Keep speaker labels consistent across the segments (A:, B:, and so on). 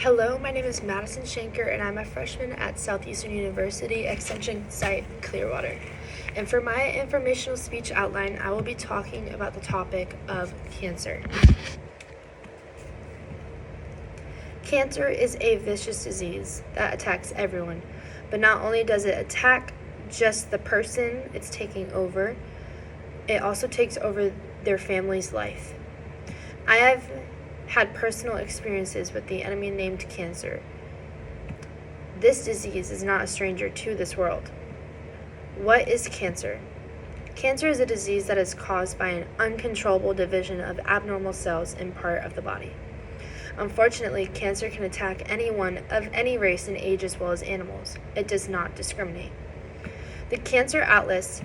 A: Hello, my name is Madison Shanker, and I'm a freshman at Southeastern University Extension Site Clearwater. And for my informational speech outline, I will be talking about the topic of cancer. Cancer is a vicious disease that attacks everyone, but not only does it attack just the person it's taking over, it also takes over their family's life. I have had personal experiences with the enemy named cancer. This disease is not a stranger to this world. What is cancer? Cancer is a disease that is caused by an uncontrollable division of abnormal cells in part of the body. Unfortunately, cancer can attack anyone of any race and age as well as animals. It does not discriminate. The Cancer Atlas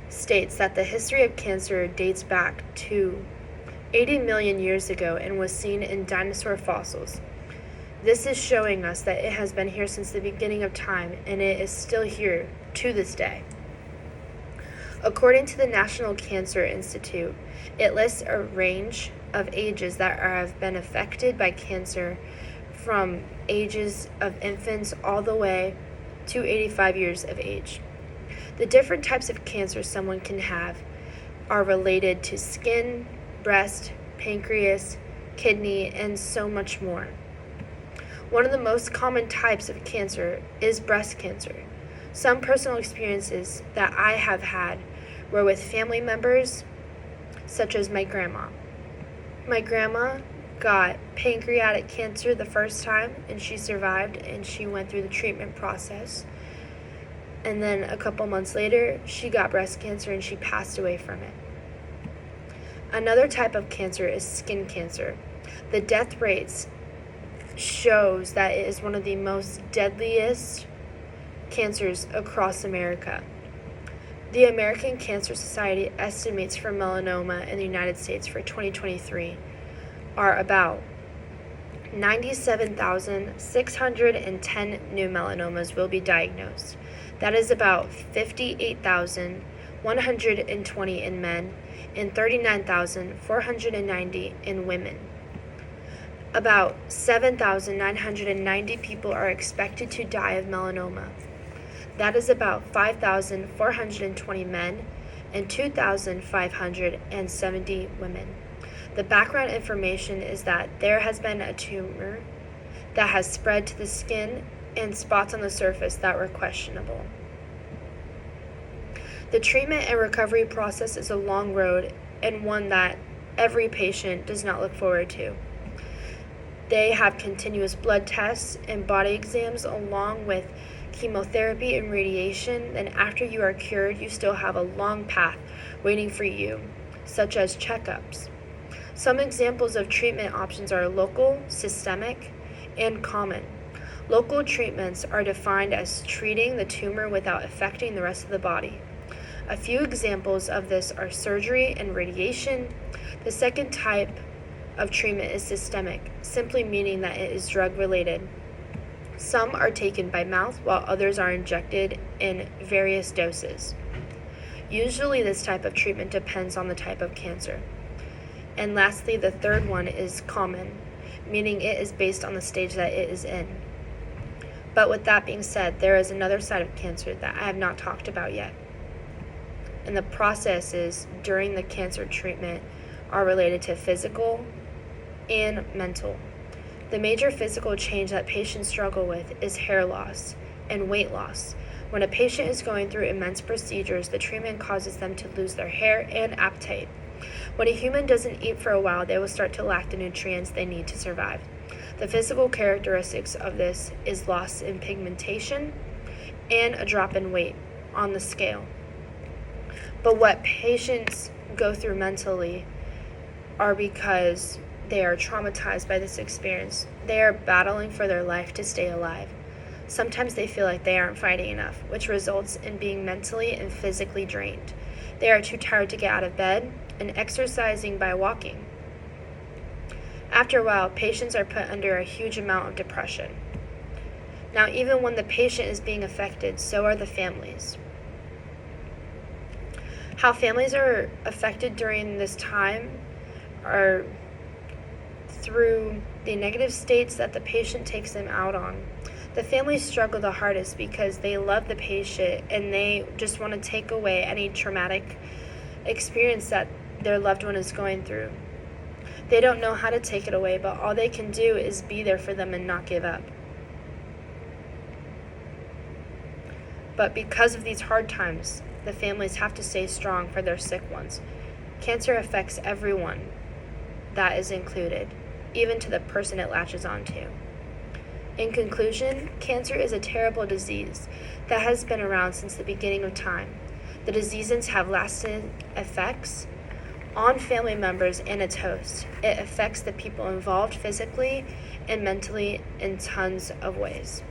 A: states that the history of cancer dates back to 80 million years ago and was seen in dinosaur fossils. This is showing us that it has been here since the beginning of time, and it is still here to this day. According to the National Cancer Institute, it lists a range of ages that have been affected by cancer from ages of infants all the way to 85 years of age. The different types of cancer someone can have are related to skin, breast, pancreas, kidney, and so much more. One of the most common types of cancer is breast cancer. Some personal experiences that I have had were with family members, such as my grandma. My grandma got pancreatic cancer the first time, and she survived, and she went through the treatment process. And then a couple months later, she got breast cancer, and she passed away from it. Another type of cancer is skin cancer. The death rates shows that it is one of the most deadliest cancers across America. The American Cancer Society estimates for melanoma in the United States for 2023 are about 97,610 new melanomas will be diagnosed. That is about 58,120 in men and 39,490 in women. About 7,990 people are expected to die of melanoma. That is about 5,420 men and 2,570 women. The background information is that there has been a tumor that has spread to the skin and spots on the surface that were questionable. The treatment and recovery process is a long road and one that every patient does not look forward to. They have continuous blood tests and body exams along with chemotherapy and radiation. Then after you are cured, you still have a long path waiting for you, such as checkups. Some examples of treatment options are local, systemic, and common. Local treatments are defined as treating the tumor without affecting the rest of the body. A few examples of this are surgery and radiation. The second type of treatment is systemic, simply meaning that it is drug-related. Some are taken by mouth, while others are injected in various doses. Usually, this type of treatment depends on the type of cancer. And lastly, the third one is common, meaning it is based on the stage that it is in. But with that being said, there is another side of cancer that I have not talked about yet. And the processes during the cancer treatment are related to physical and mental. The major physical change that patients struggle with is hair loss and weight loss. When a patient is going through immense procedures, the treatment causes them to lose their hair and appetite. When a human doesn't eat for a while, they will start to lack the nutrients they need to survive. The physical characteristics of this is loss in pigmentation and a drop in weight on the scale. But what patients go through mentally are because they are traumatized by this experience. They are battling for their life to stay alive. Sometimes they feel like they aren't fighting enough, which results in being mentally and physically drained. They are too tired to get out of bed and exercising by walking. After a while, patients are put under a huge amount of depression. Now, even when the patient is being affected, so are the families. How families are affected during this time are through the negative states that the patient takes them out on. The families struggle the hardest because they love the patient and they just want to take away any traumatic experience that their loved one is going through. They don't know how to take it away, but all they can do is be there for them and not give up. But because of these hard times, the families have to stay strong for their sick ones. Cancer affects everyone that is included, even to the person it latches onto. In conclusion, cancer is a terrible disease that has been around since the beginning of time. The diseases have lasting effects on family members and its host. It affects the people involved physically and mentally in tons of ways.